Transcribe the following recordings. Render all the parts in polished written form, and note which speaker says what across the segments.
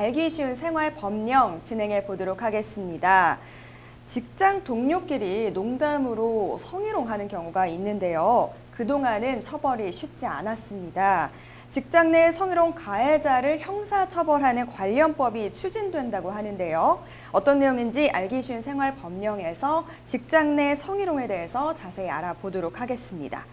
Speaker 1: 알기 쉬운 생활 법령 진행해 보도록 하겠습니다. 직장 동료끼리 농담으로 성희롱하는 경우가 있는데요. 그동안은 처벌이 쉽지 않았습니다. 직장 내 성희롱 가해자를 형사처벌하는 관련법이 추진된다고 하는데요. 어떤 내용인지 알기 쉬운 생활 법령에서 직장 내 성희롱에 대해서 자세히 알아보도록 하겠습니다.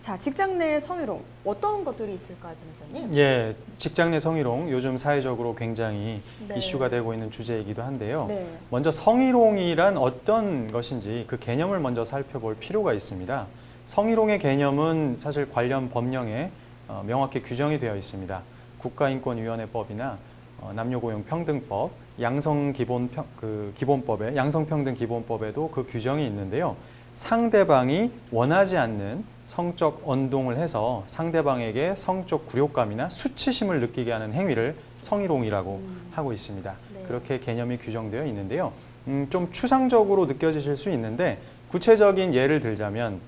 Speaker 1: 자, 직장 내 성희롱 어떤 것들이 있을까요, 변호사님?
Speaker 2: 예, 직장 내 성희롱 요즘 사회적으로 굉장히
Speaker 1: 네.
Speaker 2: 이슈가 되고 있는 주제이기도 한데요.
Speaker 1: 네.
Speaker 2: 먼저 성희롱이란 어떤 것인지 그 개념을 먼저 살펴볼 필요가 있습니다. 성희롱의 개념은 사실 관련 법령에 명확히 규정이 되어 있습니다. 국가인권위원회법이나 남녀고용평등법, 기본법에 양성평등기본법에도 그 규정이 있는데요. 상대방이 원하지 않는 성적 언동을 해서 상대방에게 성적 굴욕감이나 수치심을 느끼게 하는 행위를 성희롱이라고 하고 있습니다.
Speaker 1: 네.
Speaker 2: 그렇게 개념이 규정되어 있는데요. 좀 추상적으로 느껴지실 수 있는데 구체적인 예를 들자면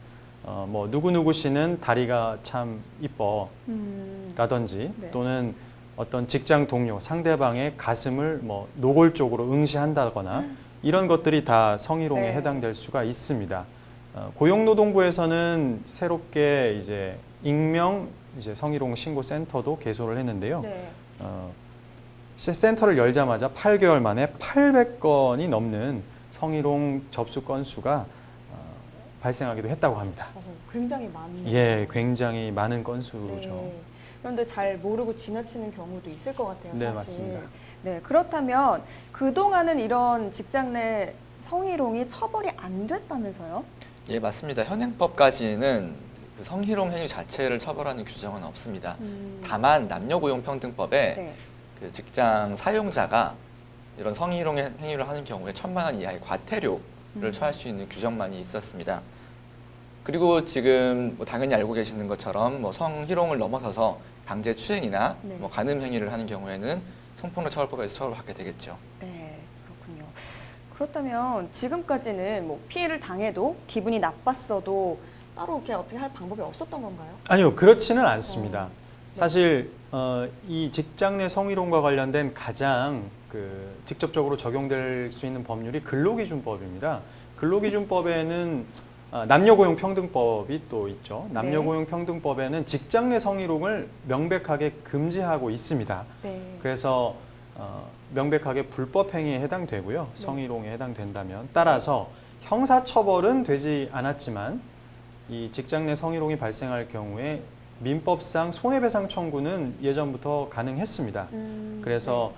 Speaker 2: 뭐 누구누구 씨는 다리가 참 이뻐 라든지
Speaker 1: 네.
Speaker 2: 또는 어떤 직장 동료 상대방의 가슴을 뭐 노골적으로 응시한다거나 이런 것들이 다 성희롱에
Speaker 1: 네.
Speaker 2: 해당될 수가 있습니다. 고용노동부에서는 새롭게 이제 익명 이제 성희롱 신고 센터도 개소를 했는데요.
Speaker 1: 네.
Speaker 2: 센터를 열자마자 8개월 만에 800건이 넘는 성희롱 접수 건수가 발생하기도 했다고 합니다.
Speaker 1: 굉장히 많네요.
Speaker 2: 예, 굉장히 많은 건수죠.
Speaker 1: 네. 그런데 잘 모르고 지나치는 경우도 있을 것 같아요, 사실.
Speaker 2: 네, 맞습니다.
Speaker 1: 네, 그렇다면 그동안은 이런 직장 내 성희롱이 처벌이 안 됐다면서요?
Speaker 3: 예, 맞습니다. 현행법까지는 그 성희롱 행위 자체를 처벌하는 규정은 없습니다. 다만 남녀고용평등법에
Speaker 1: 네.
Speaker 3: 그 직장 사용자가 이런 성희롱 행위를 하는 경우에 1,000만 원 이하의 과태료를 처할 수 있는 규정만이 있었습니다. 그리고 지금 뭐 당연히 알고 계시는 것처럼 뭐 성희롱을 넘어서서 강제추행이나
Speaker 1: 네.
Speaker 3: 뭐 간음 행위를 하는 경우에는 성폭력처벌법에서 처벌받게 되겠죠.
Speaker 1: 네, 그렇군요. 그렇다면 지금까지는 뭐 피해를 당해도 기분이 나빴어도 따로 이렇게 어떻게 할 방법이 없었던 건가요?
Speaker 2: 아니요, 그렇지는 않습니다.
Speaker 1: 네.
Speaker 2: 사실 이 직장 내 성희롱과 관련된 가장 직접적으로 적용될 수 있는 법률이 근로기준법입니다. 근로기준법에는 남녀고용평등법이 또 있죠. 남녀고용평등법에는 직장 내 성희롱을 명백하게 금지하고 있습니다.
Speaker 1: 네.
Speaker 2: 그래서 명백하게 불법 행위에 해당되고요. 성희롱에 해당된다면 따라서 형사처벌은 되지 않았지만 이 직장 내 성희롱이 발생할 경우에 민법상 손해배상 청구는 예전부터 가능했습니다. 그래서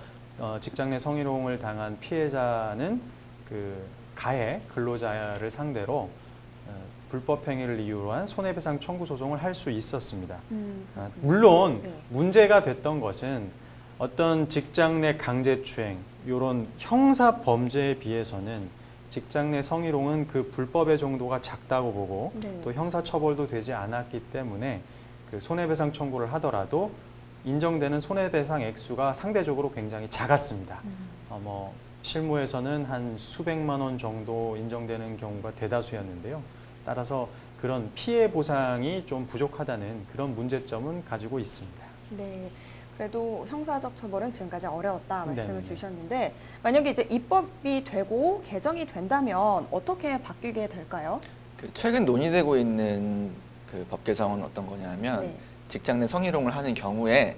Speaker 2: 직장 내 성희롱을 당한 피해자는 그 가해 근로자를 상대로 불법 행위를 이유로 한 손해배상 청구 소송을 할 수 있었습니다. 물론
Speaker 1: 네.
Speaker 2: 문제가 됐던 것은 어떤 직장 내 강제추행 이런 형사 범죄에 비해서는 직장 내 성희롱은 그 불법의 정도가 작다고 보고
Speaker 1: 네.
Speaker 2: 또 형사처벌도 되지 않았기 때문에 그 손해배상 청구를 하더라도 인정되는 손해배상 액수가 상대적으로 굉장히 작았습니다. 뭐 실무에서는 한 수백만 원 정도 인정되는 경우가 대다수였는데요. 따라서 그런 피해 보상이 좀 부족하다는 그런 문제점은 가지고 있습니다.
Speaker 1: 네. 그래도 형사적 처벌은 지금까지 어려웠다 말씀을
Speaker 2: 네.
Speaker 1: 주셨는데 만약에 이제 입법이 되고 개정이 된다면 어떻게 바뀌게 될까요?
Speaker 3: 그 최근 논의되고 있는 그 법 개정은 어떤 거냐면
Speaker 1: 네.
Speaker 3: 직장 내 성희롱을 하는 경우에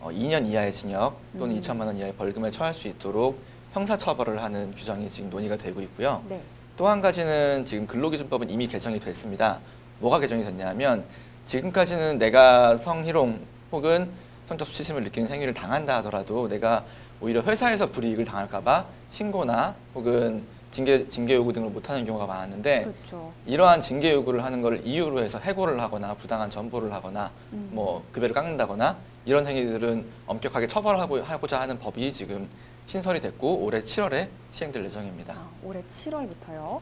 Speaker 3: 2년 이하의 징역 또는 2천만 원 이하의 벌금에 처할 수 있도록 형사처벌을 하는 규정이 지금 논의가 되고 있고요.
Speaker 1: 네.
Speaker 3: 또 한 가지는 지금 근로기준법은 이미 개정이 됐습니다. 뭐가 개정이 됐냐면 지금까지는 내가 성희롱 혹은 성적 수치심을 느끼는 행위를 당한다 하더라도 내가 오히려 회사에서 불이익을 당할까 봐 신고나 혹은 징계 요구 등을 못하는 경우가 많았는데
Speaker 1: 그렇죠.
Speaker 3: 이러한 징계 요구를 하는 걸 이유로 해서 해고를 하거나 부당한 전보를 하거나 뭐 급여를 깎는다거나 이런 행위들은 엄격하게 처벌하고자 하는 법이 지금 신설이 됐고 올해 7월에 시행될 예정입니다.
Speaker 1: 올해 7월부터요.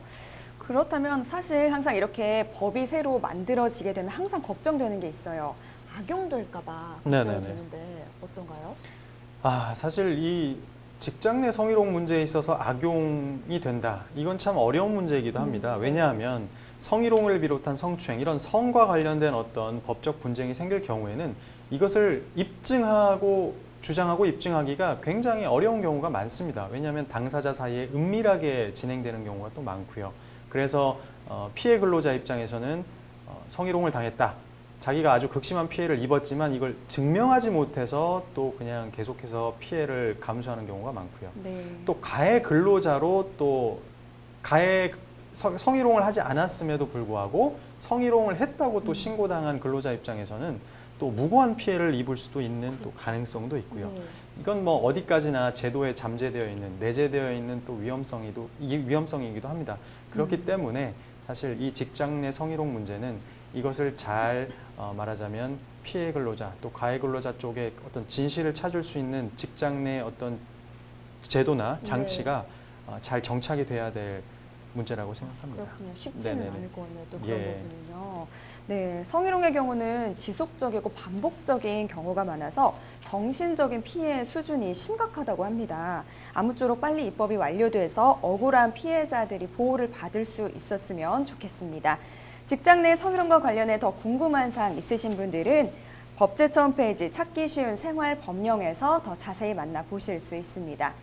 Speaker 1: 그렇다면 사실 항상 이렇게 법이 새로 만들어지게 되면 항상 걱정되는 게 있어요. 악용될까 봐 걱정이
Speaker 2: 네네네.
Speaker 1: 되는데 어떤가요?
Speaker 2: 사실 이 직장 내 성희롱 문제에 있어서 악용이 된다. 이건 참 어려운 문제이기도 합니다. 왜냐하면 성희롱을 비롯한 성추행, 이런 성과 관련된 어떤 법적 분쟁이 생길 경우에는 이것을 입증하고 주장하고 입증하기가 굉장히 어려운 경우가 많습니다. 왜냐하면 당사자 사이에 은밀하게 진행되는 경우가 또 많고요. 그래서 피해 근로자 입장에서는 성희롱을 당했다. 자기가 아주 극심한 피해를 입었지만 이걸 증명하지 못해서 또 그냥 계속해서 피해를 감수하는 경우가 많고요.
Speaker 1: 네.
Speaker 2: 또 가해 근로자로 또 성희롱을 하지 않았음에도 불구하고 성희롱을 했다고 또 신고당한 근로자 입장에서는 또 무고한 피해를 입을 수도 있는 또 가능성도 있고요.
Speaker 1: 네.
Speaker 2: 이건 뭐 어디까지나 제도에 잠재되어 있는 내재되어 있는 또 위험성이기도 합니다. 그렇기 때문에 사실 이 직장 내 성희롱 문제는 이것을 잘 말하자면 피해 근로자 또 가해 근로자 쪽에 어떤 진실을 찾을 수 있는 직장 내 어떤 제도나 장치가 잘 정착이 돼야 될 문제라고 생각합니다.
Speaker 1: 그렇군요. 쉽지는
Speaker 2: 네네네.
Speaker 1: 않을 것 같네요. 또 그런
Speaker 2: 예.
Speaker 1: 부분은요. 네, 성희롱의 경우는 지속적이고 반복적인 경우가 많아서 정신적인 피해 수준이 심각하다고 합니다. 아무쪼록 빨리 입법이 완료돼서 억울한 피해자들이 보호를 받을 수 있었으면 좋겠습니다. 직장 내 성희롱과 관련해 더 궁금한 사항 있으신 분들은 법제처 홈페이지 찾기 쉬운 생활 법령에서 더 자세히 만나보실 수 있습니다.